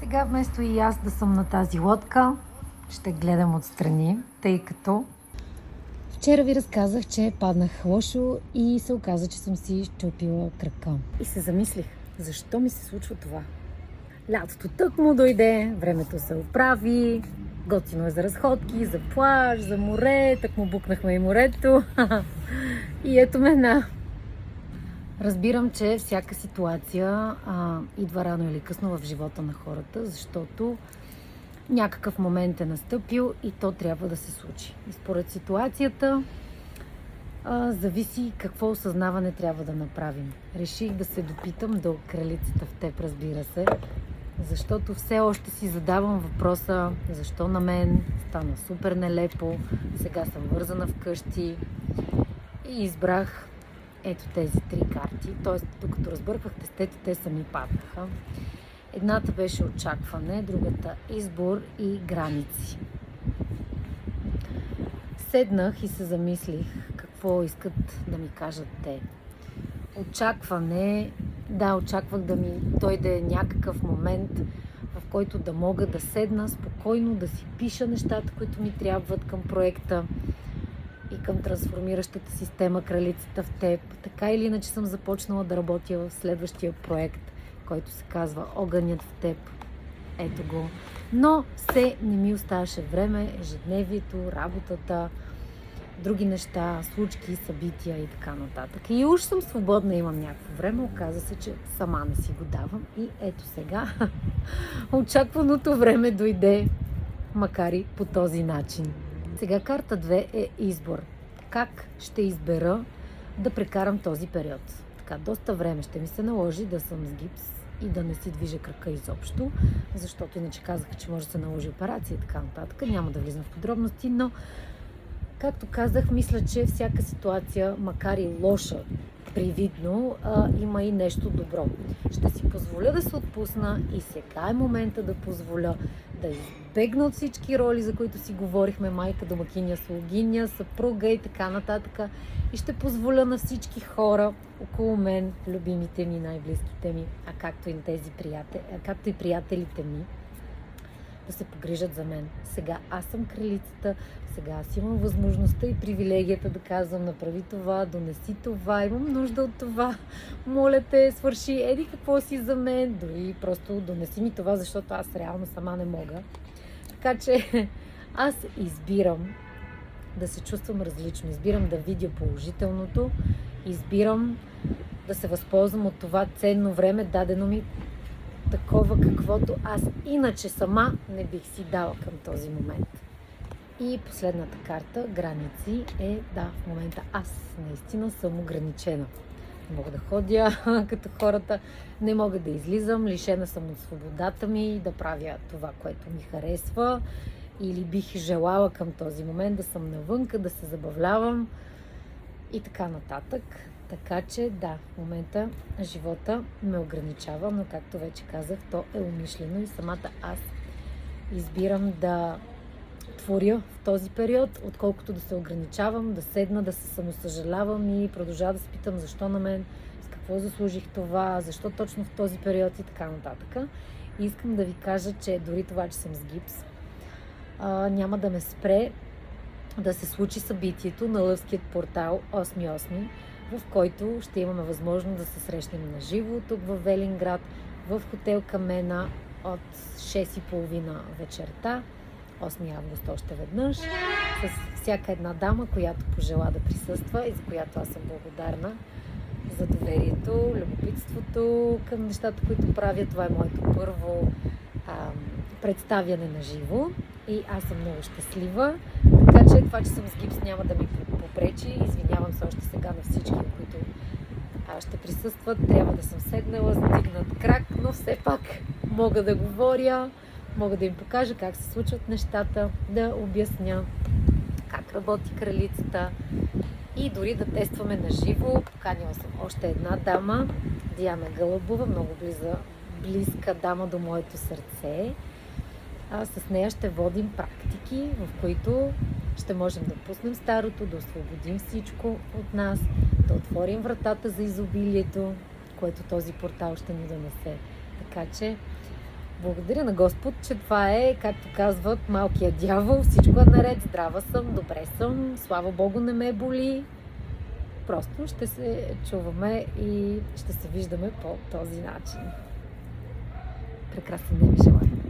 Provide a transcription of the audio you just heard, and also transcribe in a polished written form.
Сега вместо и аз да съм на тази лодка, ще гледам отстрани, тъй като вчера ви разказах, че паднах лошо и се оказа, че съм си счупила крака. И се замислих, защо ми се случва това? Лятото тък му дойде, времето се оправи, готино е за разходки, за плаж, за море, так му букнахме и морето. И ето ме на. Разбирам, че всяка ситуация идва рано или късно в живота на хората, защото някакъв момент е настъпил и то трябва да се случи. И според ситуацията зависи какво осъзнаване трябва да направим. Реших да се допитам до кралицата в теб, разбира се, защото все още си задавам въпроса защо на мен стана супер нелепо, сега съм вързана вкъщи и избрах ето тези три карти. Т.е. докато разбърквах тестето, те сами паднаха. Едната беше очакване, другата избор и граници. Седнах и се замислих какво искат да ми кажат те. Очакване, да, очаквах да ми дойде някакъв момент, в който да мога да седна спокойно, да си пиша нещата, които ми трябват към проекта и към трансформиращата система Кралицата в теб. Така или иначе съм започнала да работя в следващия проект, който се казва Огънят в теб. Ето го. Но все не ми оставаше време, ежедневието, работата, други неща, случки, събития и така нататък. И уж съм свободна, имам някакво време, оказа се, че сама не си го давам. И ето сега очакваното време дойде, макар и по този начин. Сега карта 2 е избор. Как ще избера да прекарам този период? Така, доста време ще ми се наложи да съм с гипс и да не си движа крака изобщо, защото иначе казаха, че може да се наложи операция и така нататък. Няма да влизам в подробности, но както казах, мисля, че всяка ситуация, макар и лоша, привидно, има и нещо добро. Ще си позволя да се отпусна и сега е момента да позволя да избегна от всички роли, за които си говорихме, майка, домакиня, слугиня, съпруга и така нататък. И ще позволя на всички хора около мен, любимите ми, най-близките ми, както и приятелите ми, да се погрижат за мен. Сега аз съм кралицата, сега аз имам възможността и привилегията да казвам направи това, донеси това, имам нужда от това, моля те, свърши еди какво си за мен, дори просто донеси ми това, защото аз реално сама не мога. Така че аз избирам да се чувствам различно, избирам да видя положителното, избирам да се възползвам от това ценно време, дадено ми такова, каквото аз иначе сама не бих си дала към този момент. И последната карта, граници, е, да, в момента аз наистина съм ограничена. Не мога да ходя като хората, не мога да излизам, лишена съм от свободата ми да правя това, което ми харесва, или бих желала към този момент да съм навънка, да се забавлявам и така нататък. Така че да, в момента живота ме ограничава, но както вече казах, то е умишлено и самата аз избирам да творя в този период, отколкото да се ограничавам, да седна, да се самосъжалявам и продължава да се питам защо на мен, с какво заслужих това, защо точно в този период и така нататък. И искам да ви кажа, че дори това, че съм с гипс, няма да ме спре да се случи събитието на Лъвският портал 8.8, в който ще имаме възможност да се срещнем на живо тук в Велинград, в хотел Камена от 6:30 вечерта, 8 август още веднъж, с всяка една дама, която пожела да присъства и за която аз съм благодарна за доверието, любопитството към нещата, които правя. Това е моето първо представяне на живо и аз съм много щастлива. Така че това, че съм с гипс, няма да ми попречи. Извинявам се още сега на всички, които ще присъстват. Трябва да съм седнала, стигнат крак, но все пак мога да говоря, мога да им покажа как се случват нещата, да обясня как работи кралицата и дори да тестваме на живо. Поканила съм още една дама, Диана Гълъбова, много близка дама до моето сърце. С нея ще водим практики, в които ще можем да пуснем старото, да освободим всичко от нас, да отворим вратата за изобилието, което този портал ще ни донесе. Така че Благодаря на Господ, че това е, както казват, малкият дявол. Всичко е наред, здрава съм, добре съм, слава Богу, не ме боли. Просто ще се чуваме и ще се виждаме по този начин. Прекрасен ден ви желая!